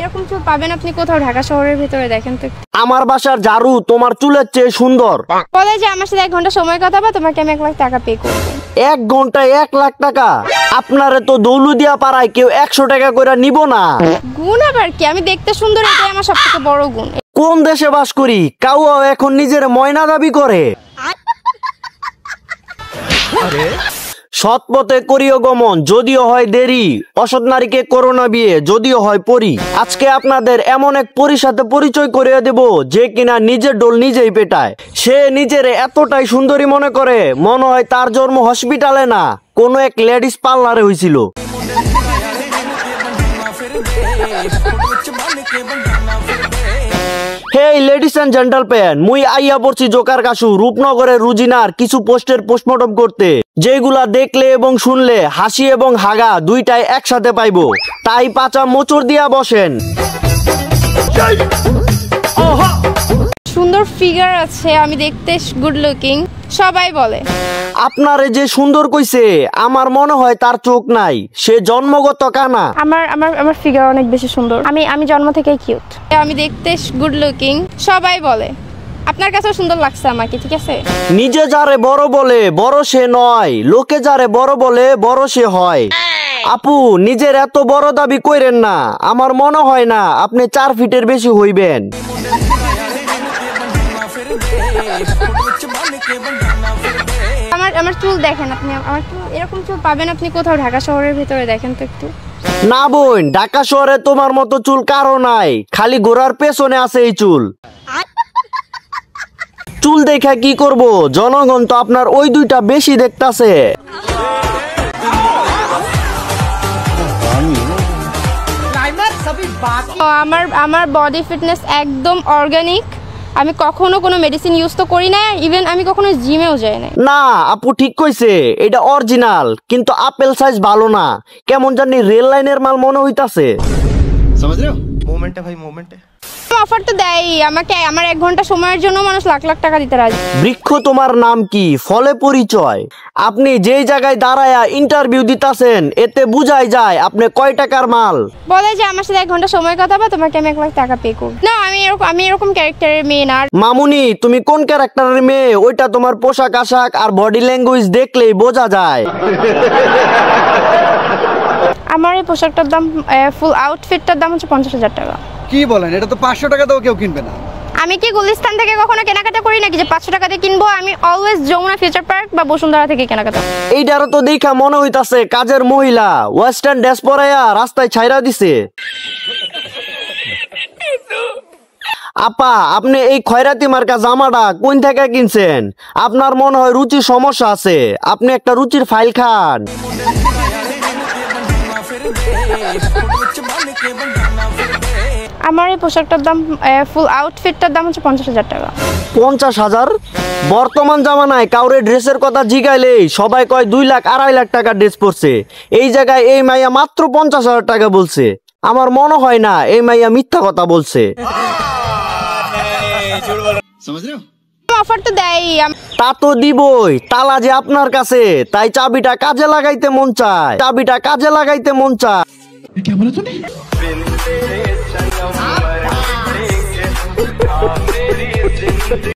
এরকম চুল পাবেন আপনি কোথাও ঢাকা শহরের ভিতরে? দেখেন তো। আমার বাসার ঝাড়ু তোমার চুলের চেয়ে সুন্দর। বলে যে আমার সাথে 1 ঘন্টা সময় কথা বা তোমাকে আমি 1 লাখ টাকা পে করব। 1 ঘন্টায় 1 লাখ টাকা? আপনারে তো দৌলুদিয়া পাড়ায় কেউ 100 টাকা করে নিব না। গুণ আবার কি? আমি দেখতে সুন্দর, এটাই আমার সবথেকে বড় গুণ। কোন দেশে বাস করি? কাউ এখন নিজের ময়না দাবি করে। সৎ পথে করিও গমন, যদিও হয় দেরি। অসৎ নারীকে করোনা বিয়ে, যদিও হয় পরি। আজকে আপনাদের এমন এক পরির সাথে পরিচয় করিয়ে দেব যে কিনা নিজের ডোল নিজেই পেটায়। সে নিজের এতটাই সুন্দরী মনে করে, মনে হয় তার জন্ম হসপিটালে না, কোনো এক লেডিস পার্লারে হয়েছিল। হেই লেডিস এন্ড জেন্টলম্যান, মুই আইয়া পড়ছি জোকার কাশু রূপনগরের রুজিনার কিছু পোস্টের পোস্টমর্টম করতে, যেগুলা দেখলে এবং শুনলে হাসি এবং হাগা দুইটাই একসাথে পাইবো। তাই পাচা মোচড় দিয়া বসেন। সুন্দর ফিগার আছে, আমি দেখতে গুড লুকিং, সবাই বলে। আপনারে যে সুন্দর কইছে, আমার মনে হয় তার চোখ নাই, সে জন্মগত কানা। আমার ফিগার অনেক বেশি সুন্দর, আমি জন্ম থেকেই কিউট। আমি দেখতে গুড লুকিং, সবাই বলে। আপনার কাছেও সুন্দর লাগছে আমাকে, ঠিক আছে? নিজে যারে বড় বলে বড় সে নয়, লোকে যারে বড় বলে বড় সে হয়। আপু, নিজের এত বড় দাবি কইরেন না, আমার মনে হয় না আপনি 4 ফিটের বেশি হইবেন। আমার চুল দেখেন আপনি, আমার চুল এরকম চুল পাবেন আপনি কোথাও ঢাকা শহরের ভিতরে? দেখেন তো একটু। না বোন, ঢাকা শহরে তোমার মতো চুল কারো নাই, খালি গোড়ার পেছনে আছে এই চুল। চুল দেখা কি করব, জনগণ তো আপনার ওই দুইটা বেশি দেখতাছে। আমার বডি ফিটনেস একদম অর্গানিক, আমি কখনো কোনো মেডিসিন ইউজ তো করি না, ইভেন আমি কখনো জিমেও যাই না। না আপু ঠিক কইছে, এটা অরিজিনাল, কিন্তু আপেল সাইজ ভালো না, কেমন জানি রেল লাইনের মাল মনে হইতাছে। समझ रहे हो? मोमेंट है भाई, मोमेंट है। অফার তো দেয় আমাকে, আমার 1 ঘন্টা সময়ের জন্য মানুষ লাখ লাখ টাকা দিতে রাজি। বৃক্ষ তোমার নাম কি, ফলে পরিচয়। আপনি যেই জায়গায় দাঁড়ায়া ইন্টারভিউ দিতাছেন, এতে বুঝাই যায় আপনি কয় টাকার মাল। বলে যে আমার সাথে 1 ঘন্টা সময় কথা বা তোমাকে আমি 1 লাখ টাকা পে করব। না, আমি এরকম ক্যারেক্টারের মেয়ে না। মামুনি, তুমি কোন ক্যারেক্টারের মেয়ে, ওইটা তোমার পোশাক আশাক আর বডি ল্যাঙ্গুয়েজ দেখলেই বোঝা যায়। আমার এই পোশাকটার দাম, ফুল আউটফিটটার দাম হচ্ছে 50,000 টাকা। কি বলেন, এটা তো 500 টাকা দাও কেউ কিনবে না। আমি কি গুলিস্তান থেকে কখনো কেনাকাটা করি নাকি যে 500 টাকা দিয়ে কিনবো? আমি অলওয়েজ যমুনা ফিউচার পার্ক বা বসুন্ধরা থেকে কেনাকাটা। এইটারও তো দেখা মনে হইতাছে কাজের মহিলা, ওয়েস্টার্ন ড্রেস পরাইয়া রাস্তায় ছাইরা দিছে। আপা, আপনি এই খয়রাতি মার্কা জামাটা কোন থেকে কিনছেন? আপনার মনে হয় রুচির সমস্যা আছে, আপনি একটা রুচির ফাইল খান। আমার এই পোশাকটার দাম, ফুল আউটফিটটার দাম হচ্ছে 50,000 টাকা। 50,000? বর্তমান জামানায় কাউরে ড্রেসের কথা জিগাইলেই সবাই কয় 2 লাখ 2.5 লাখ টাকা ড্রেস পরছে, এই জায়গায় এই মাইয়া মাত্র 50,000 টাকা বলছে। আমার মনে হয় না এই মাইয়া মিথ্যা কথা বলছে। অফার তো দেয়, তা তো দিবই, তালা যে আপনার কাছে, তাই চাবিটা কাজে লাগাইতে মন চায়, চাবিটা কাজে লাগাইতে মন চায়।